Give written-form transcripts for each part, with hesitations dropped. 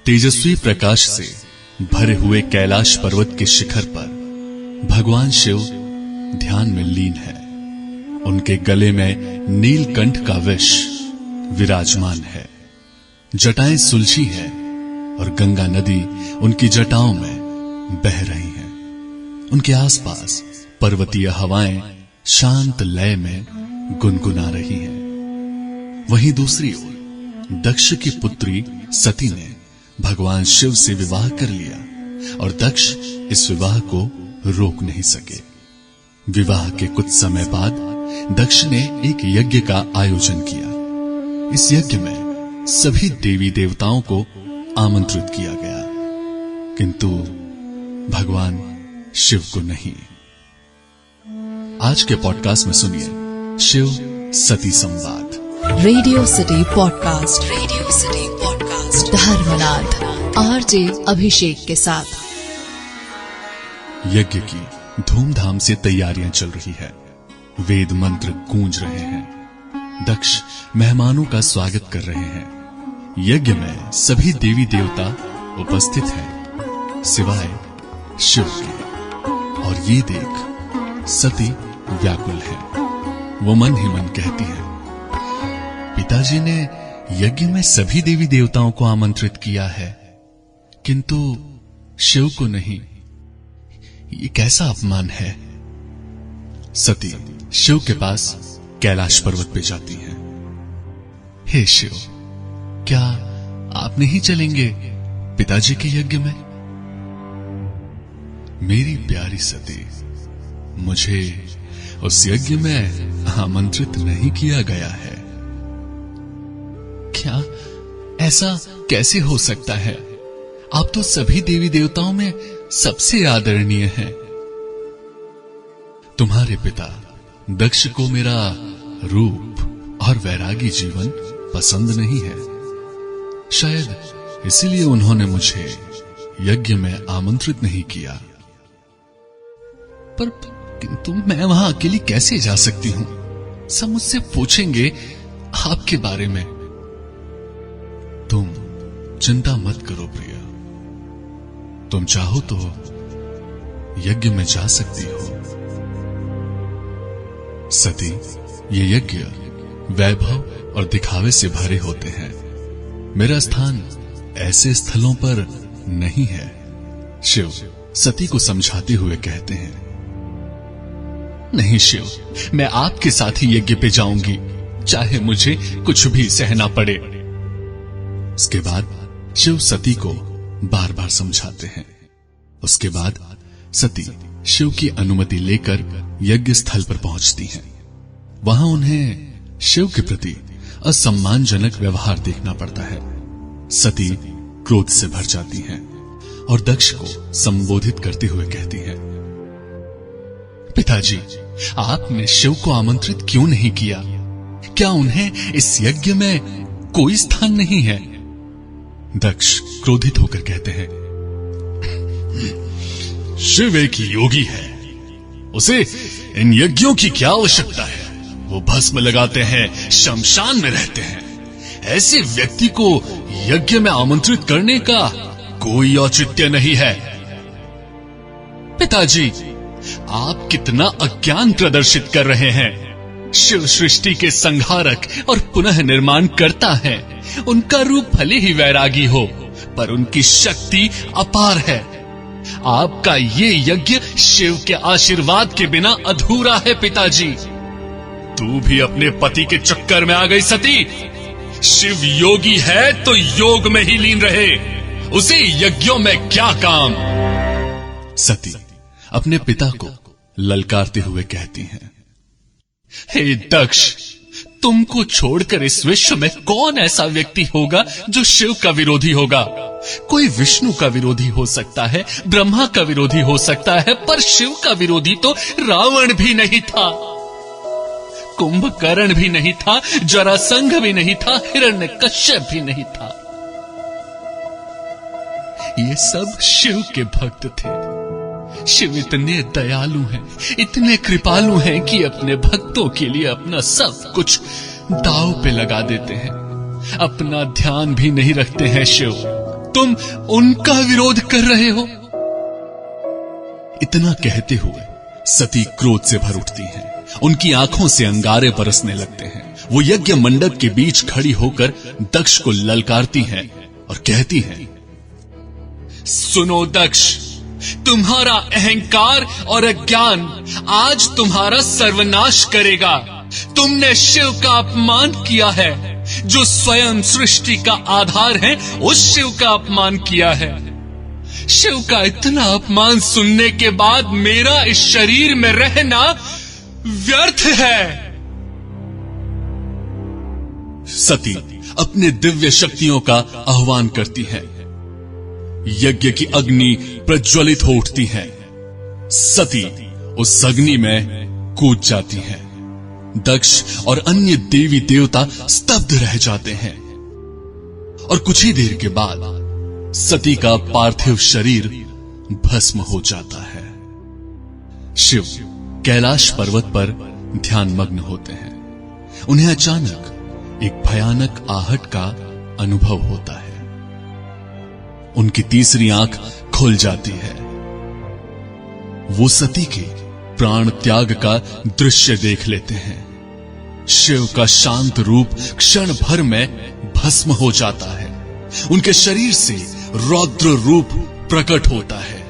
तेजस्वी प्रकाश से भरे हुए कैलाश पर्वत के शिखर पर भगवान शिव ध्यान में लीन है। उनके गले में नीलकंठ का विष विराजमान है। जटाएं सुलझी है और गंगा नदी उनकी जटाओं में बह रही है। उनके आसपास पर्वतीय हवाएं शांत लय में गुनगुना रही हैं। वहीं दूसरी ओर दक्ष की पुत्री सती ने भगवान शिव से विवाह कर लिया और दक्ष इस विवाह को रोक नहीं सके। विवाह के कुछ समय बाद दक्ष ने एक यज्ञ का आयोजन किया। इस यज्ञ में सभी देवी देवताओं को आमंत्रित किया गया, किंतु भगवान शिव को नहीं। आज के पॉडकास्ट में सुनिए शिव सती संवाद। Radio City podcast, Radio City podcast Dharmnath RJ Abhishek के साथ। यज्ञ की धूमधाम से तैयारियां चल रही है। वेद मंत्र गूंज रहे हैं। दक्ष मेहमानों का स्वागत कर रहे हैं। यज्ञ में सभी देवी देवता उपस्थित हैं सिवाय शिव के। और ये देख सती व्याकुल है। वो मन ही मन कहती है, पिताजी ने यज्ञ में सभी देवी देवताओं को आमंत्रित किया है, किंतु शिव को नहीं। ये कैसा अपमान है। सती शिव के पास कैलाश पर्वत पे जाती है। हे शिव, क्या आप नहीं चलेंगे पिताजी के यज्ञ में? मेरी प्यारी सती, मुझे उस यज्ञ में आमंत्रित नहीं किया गया है। क्या ऐसा कैसे हो सकता है? आप तो सभी देवी देवताओं में सबसे आदरणीय हैं। तुम्हारे पिता दक्ष को मेरा रूप और वैरागी जीवन पसंद नहीं है। शायद इसीलिए उन्होंने मुझे यज्ञ में आमंत्रित नहीं किया। पर किंतु मैं वहां अकेली कैसे जा सकती हूं? सब मुझसे पूछेंगे आपके बारे में। तुम चिंता मत करो प्रिया, तुम चाहो तो यज्ञ में जा सकती हो। सती, ये यज्ञ वैभव और दिखावे से भरे होते हैं। मेरा स्थान ऐसे स्थलों पर नहीं है। शिव सती को समझाते हुए कहते हैं, नहीं शिव, मैं आपके साथ ही यज्ञ पे जाऊंगी, चाहे मुझे कुछ भी सहना पड़े। इसके बाद शिव सती को बार बार समझाते हैं। उसके बाद सती शिव की अनुमति लेकर यज्ञ स्थल पर पहुंचती हैं। वहां उन्हें शिव के प्रति असम्मानजनक व्यवहार देखना पड़ता है। सती क्रोध से भर जाती हैं और दक्ष को संबोधित करते हुए कहती हैं, पिताजी, आपने शिव को आमंत्रित क्यों नहीं किया? क्या उन्हें इस यज्ञ में कोई स्थान नहीं है? दक्ष क्रोधित होकर कहते हैं, शिव एक योगी है, उसे इन यज्ञों की क्या आवश्यकता है? वो भस्म लगाते हैं, शमशान में रहते हैं। ऐसे व्यक्ति को यज्ञ में आमंत्रित करने का कोई औचित्य नहीं है। पिताजी, आप कितना अज्ञान प्रदर्शित कर रहे हैं। शिव सृष्टि के संहारक और पुनः निर्माण करता है। उनका रूप भले ही वैरागी हो, पर उनकी शक्ति अपार है। आपका ये यज्ञ शिव के आशीर्वाद के बिना अधूरा है पिताजी। तू भी अपने पति के चक्कर में आ गई सती। शिव योगी है तो योग में ही लीन रहे, उसे यज्ञों में क्या काम। सती अपने पिता को ललकारते हुए कहती हैं, हे दक्ष, तुमको छोड़कर इस विश्व में कौन ऐसा व्यक्ति होगा जो शिव का विरोधी होगा? कोई विष्णु का विरोधी हो सकता है, ब्रह्मा का विरोधी हो सकता है, पर शिव का विरोधी तो रावण भी नहीं था, कुंभकर्ण भी नहीं था, जरासंध भी नहीं था, हिरण्यकश्यप भी नहीं था। ये सब शिव के भक्त थे। शिव इतने दयालु हैं, इतने कृपालु हैं कि अपने भक्तों के लिए अपना सब कुछ दांव पे लगा देते हैं। अपना ध्यान भी नहीं रखते हैं शिव। तुम उनका विरोध कर रहे हो। इतना कहते हुए सती क्रोध से भर उठती हैं। उनकी आंखों से अंगारे बरसने लगते हैं। वो यज्ञ मंडप के बीच खड़ी होकर दक्ष को ललकारती हैं और कहती हैं, सुनो दक्ष, तुम्हारा अहंकार और अज्ञान आज तुम्हारा सर्वनाश करेगा। तुमने शिव का अपमान किया है। जो स्वयं सृष्टि का आधार है, उस शिव का अपमान किया है। शिव का इतना अपमान सुनने के बाद मेरा इस शरीर में रहना व्यर्थ है। सती अपने दिव्य शक्तियों का आह्वान करती है। यज्ञ की अग्नि प्रज्वलित हो उठती है। सती उस अग्नि में कूद जाती है। दक्ष और अन्य देवी देवता स्तब्ध रह जाते हैं और कुछ ही देर के बाद सती का पार्थिव शरीर भस्म हो जाता है। शिव कैलाश पर्वत पर ध्यान मग्न होते हैं। उन्हें अचानक एक भयानक आहट का अनुभव होता है। उनकी तीसरी आंख खुल जाती है। वो सती के प्राण त्याग का दृश्य देख लेते हैं। शिव का शांत रूप क्षण भर में भस्म हो जाता है। उनके शरीर से रौद्र रूप प्रकट होता है।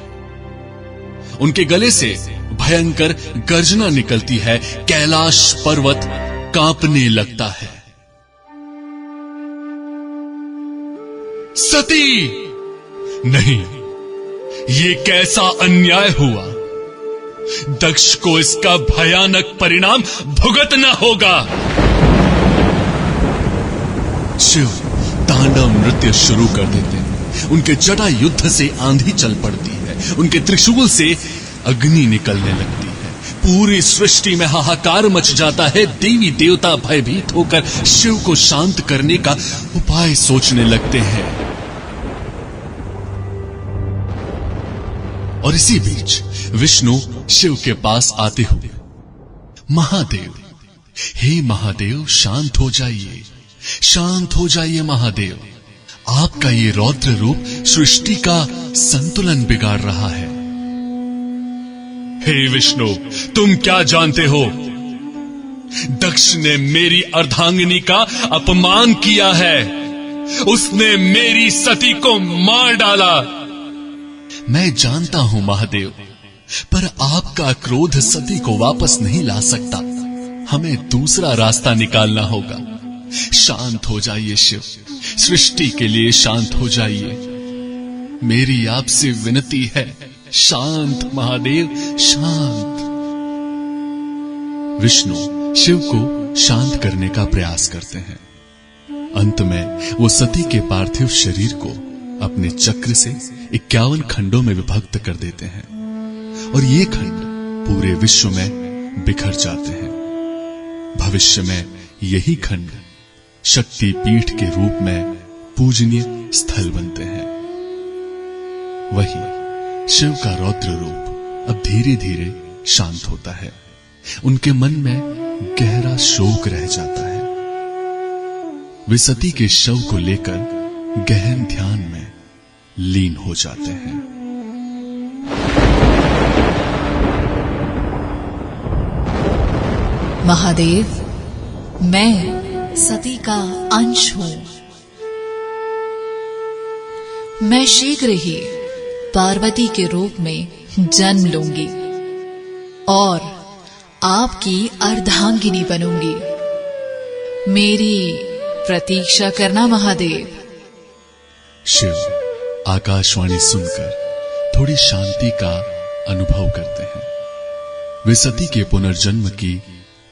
उनके गले से भयंकर गर्जना निकलती है। कैलाश पर्वत कांपने लगता है। सती! नहीं, ये कैसा अन्याय हुआ। दक्ष को इसका भयानक परिणाम भुगतना होगा। शिव तांडव नृत्य शुरू कर देते हैं। उनके जटा युद्ध से आंधी चल पड़ती है। उनके त्रिशूल से अग्नि निकलने लगती है। पूरी सृष्टि में हाहाकार मच जाता है। देवी देवता भयभीत होकर शिव को शांत करने का उपाय सोचने लगते हैं। और इसी बीच विष्णु शिव के पास आते हुए, महादेव, हे महादेव, शांत हो जाइए, शांत हो जाइए महादेव। आपका ये रौद्र रूप सृष्टि का संतुलन बिगाड़ रहा है। हे विष्णु, तुम क्या जानते हो? दक्ष ने मेरी अर्धांगिनी का अपमान किया है। उसने मेरी सती को मार डाला। मैं जानता हूं महादेव, पर आपका क्रोध सती को वापस नहीं ला सकता। हमें दूसरा रास्ता निकालना होगा। शांत हो जाइए शिव, सृष्टि के लिए शांत हो जाइए। मेरी आपसे विनती है, शांत महादेव, शांत। विष्णु शिव को शांत करने का प्रयास करते हैं। अंत में वो सती के पार्थिव शरीर को अपने चक्र से 51 खंडों में विभक्त कर देते हैं और ये खंड पूरे विश्व में बिखर जाते हैं। भविष्य में यही खंड शक्ति पीठ के रूप में पूजनीय स्थल बनते हैं। वही शिव का रौद्र रूप अब धीरे धीरे शांत होता है। उनके मन में गहरा शोक रह जाता है। वे सती के शव को लेकर गहन ध्यान में लीन हो जाते हैं। महादेव, मैं सती का अंश हूं। मैं शीघ्र ही पार्वती के रूप में जन्म लूंगी और आपकी अर्धांगिनी बनूंगी। मेरी प्रतीक्षा करना महादेव। शिव आकाशवाणी सुनकर थोड़ी शांति का अनुभव करते हैं। वे सती के पुनर्जन्म की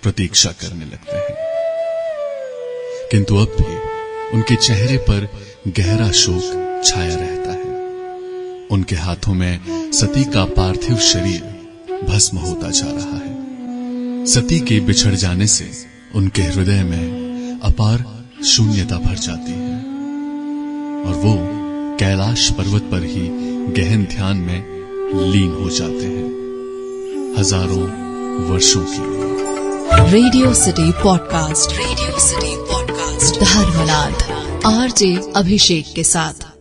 प्रतीक्षा करने लगते हैं, किंतु अब भी उनके चेहरे पर गहरा शोक छाया रहता है। उनके हाथों में सती का पार्थिव शरीर भस्म होता जा रहा है। सती के बिछड़ जाने से उनके हृदय में अपार शून्यता भर जाती है और वो कैलाश पर्वत पर ही गहन ध्यान में लीन हो जाते हैं, हजारों वर्षों के लिए। Radio City podcast, Radio City podcast, Dharmnath RJ Abhishek के साथ।